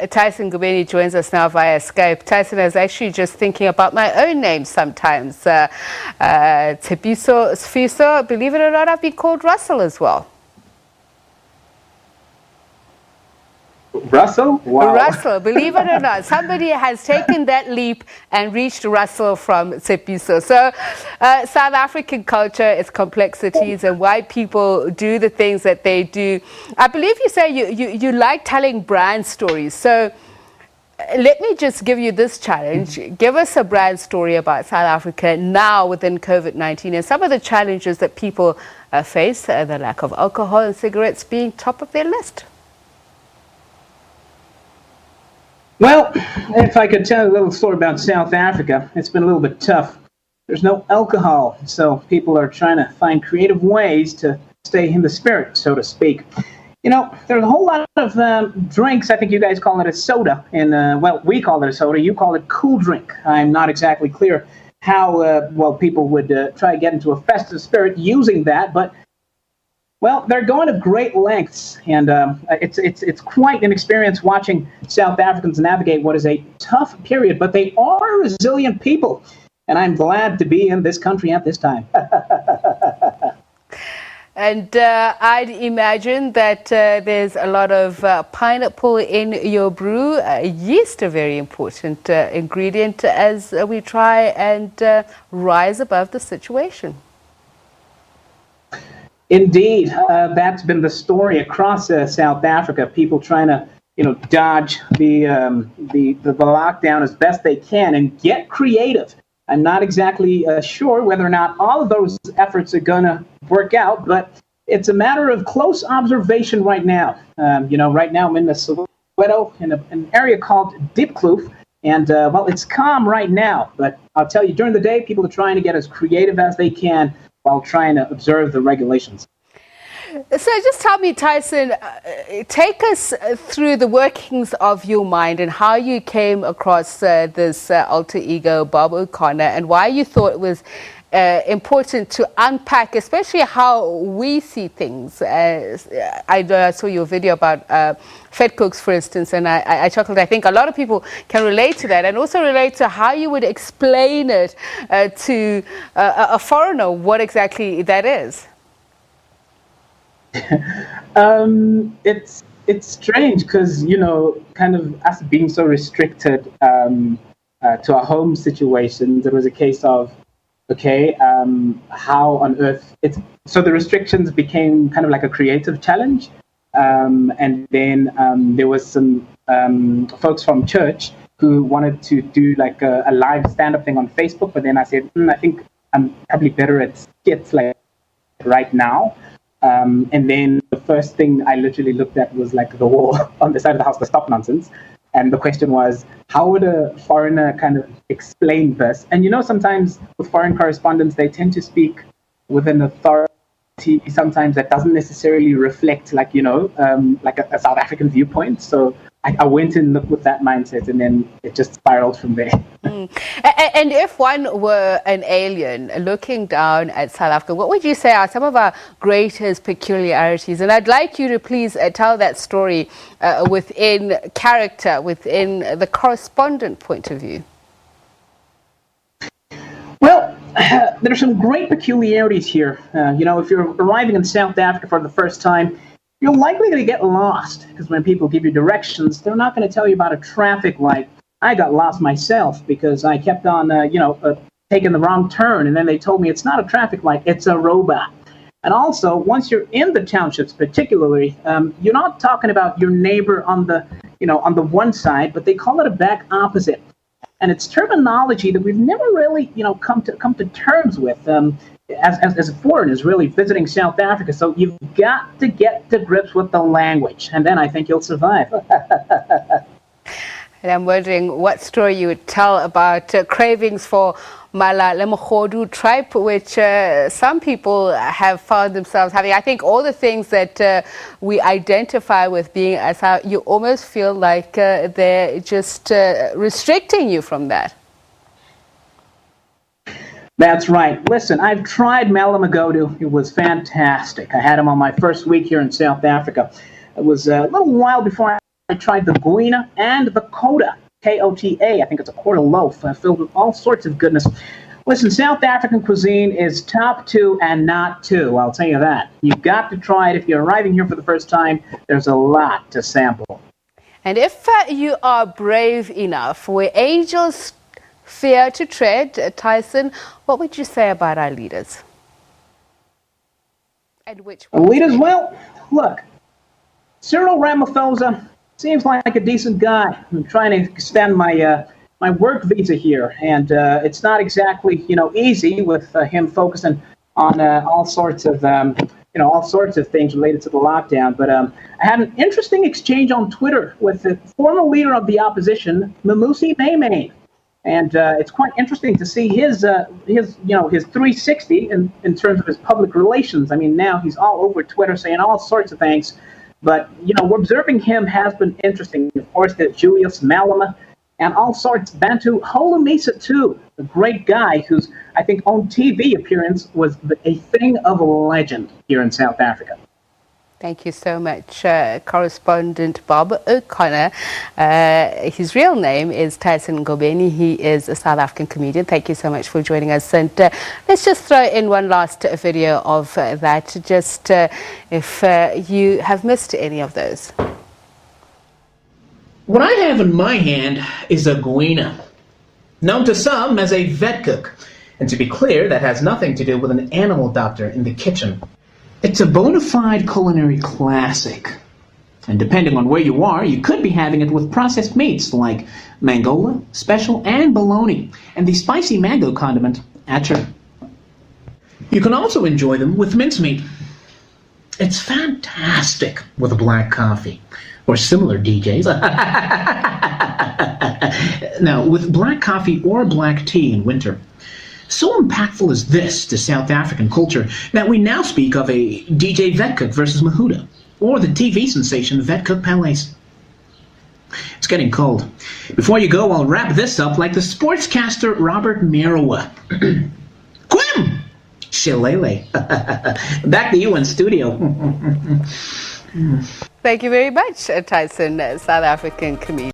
Tyson Ngubeni joins us now via Skype. Tyson, I was actually just thinking about my own name sometimes. Tepiso, Sfiso, believe it or not, I've been called Russell as well. Russell? Wow. Russell, believe it or not, somebody has taken that leap and reached Russell from Tepiso. So South African culture, its complexities and why people do the things that they do. I believe you say you like telling brand stories. So let me just give you this challenge. Give us a brand story about South Africa now within COVID-19 and some of the challenges that people face, the lack of alcohol and cigarettes being top of their list. Well, if I could tell a little story about South Africa, it's been a little bit tough. There's no alcohol, so people are trying to find creative ways to stay in the spirit, so to speak. You know, there's a whole lot of drinks. I think you guys call it a soda, and well, we call it a soda. You call it cool drink. I'm not exactly clear how well people would try to get into a festive spirit using that, but well, they're going to great lengths, and it's quite an experience watching South Africans navigate what is a tough period, but they are resilient people, and I'm glad to be in this country at this time. And I'd imagine that there's a lot of pineapple in your brew. Yeast, a very important ingredient as we try and rise above the situation. Indeed, that's been the story across South Africa. People trying to, dodge the lockdown as best they can and get creative. I'm not exactly sure whether or not all of those efforts are going to work out, but it's a matter of close observation right now. Right now I'm in the Soweto in an area called Diepkloof, and well, it's calm right now. But I'll tell you, during the day, people are trying to get as creative as they can while trying to observe the regulations. So just tell me, Tyson, take us through the workings of your mind and how you came across this alter ego, Bob O'Connor, and why you thought it was important to unpack, especially how we see things. I saw your video about Fed Cooks, for instance, and I chuckled. I think a lot of people can relate to that and also relate to how you would explain it to a foreigner, what exactly that is. It's strange because, kind of us being so restricted to our home situations, it was a case of, how on earth so the restrictions became kind of like a creative challenge. And then there was some folks from church who wanted to do like a live stand-up thing on Facebook. But then I said, I think I'm probably better at skits like right now. And then the first thing I literally looked at was like the wall on the side of the house, the stop nonsense. And the question was, how would a foreigner kind of explain this? And sometimes with foreign correspondents, they tend to speak with an authority sometimes that doesn't necessarily reflect like a South African viewpoint. So I went in with that mindset, and then it just spiraled from there. And if one were an alien looking down at South Africa, what would you say are some of our greatest peculiarities? And I'd like you to please tell that story within character, within the correspondent point of view. Well, there are some great peculiarities here. If you're arriving in South Africa for the first time, you're likely going to get lost, because when people give you directions, they're not going to tell you about a traffic light. I got lost myself because I kept on, taking the wrong turn, and then they told me it's not a traffic light, it's a robot. And also, once you're in the townships, particularly, you're not talking about your neighbor on the one side, but they call it a back opposite. And it's terminology that we've never really, come to terms with. As foreigners really visiting South Africa. So you've got to get to grips with the language, and then I think you'll survive. And I'm wondering what story you would tell about cravings for mala le mogodu tripe, which some people have found themselves having. I think all the things that we identify with being as how you almost feel like they're just restricting you from that. That's right. Listen, I've tried Malamagodu. It was fantastic. I had him on my first week here in South Africa. It was a little while before I tried the guina and the kota, K-O-T-A. I think it's a quarter loaf filled with all sorts of goodness. Listen, South African cuisine is top 2 and not 2, I'll tell you that. You've got to try it. If you're arriving here for the first time, there's a lot to sample. And if you are brave enough, where angels fear to tread, Tyson, what would you say about our leaders? And which one? Leaders, well, look, Cyril Ramaphosa seems like a decent guy. I'm trying to extend my my work visa here, and it's not exactly easy with him focusing on all sorts of all sorts of things related to the lockdown. But I had an interesting exchange on Twitter with the former leader of the opposition, Mmusi Maimane. And it's quite interesting to see his 360 in terms of his public relations. I mean, now he's all over Twitter saying all sorts of things. But, observing him has been interesting. Of course, there's Julius Malema and all sorts. Bantu Holomisa, too, a great guy whose, I think, own TV appearance was a thing of a legend here in South Africa. Thank you so much, correspondent Bob O'Connor. His real name is Tyson Ngubeni. He is a South African comedian. Thank you so much for joining us. And let's just throw in one last video of that, just if you have missed any of those. What I have in my hand is a guina, known to some as a vet cook. And to be clear, that has nothing to do with an animal doctor in the kitchen. It's a bona fide culinary classic. And depending on where you are, you could be having it with processed meats like mangola, special, and bologna, and the spicy mango condiment, atcher. You can also enjoy them with mincemeat. It's fantastic with black coffee, or similar DJs. Now, with black coffee or black tea in winter, so impactful is this to South African culture that we now speak of a DJ Vet Cook versus Mahuda, or the TV sensation Vet Cook Palace. It's getting cold. Before you go, I'll wrap this up like the sportscaster Robert Mirawa. Quim! Shillelagh. Back to you in studio. Thank you very much, Tyson, South African comedian.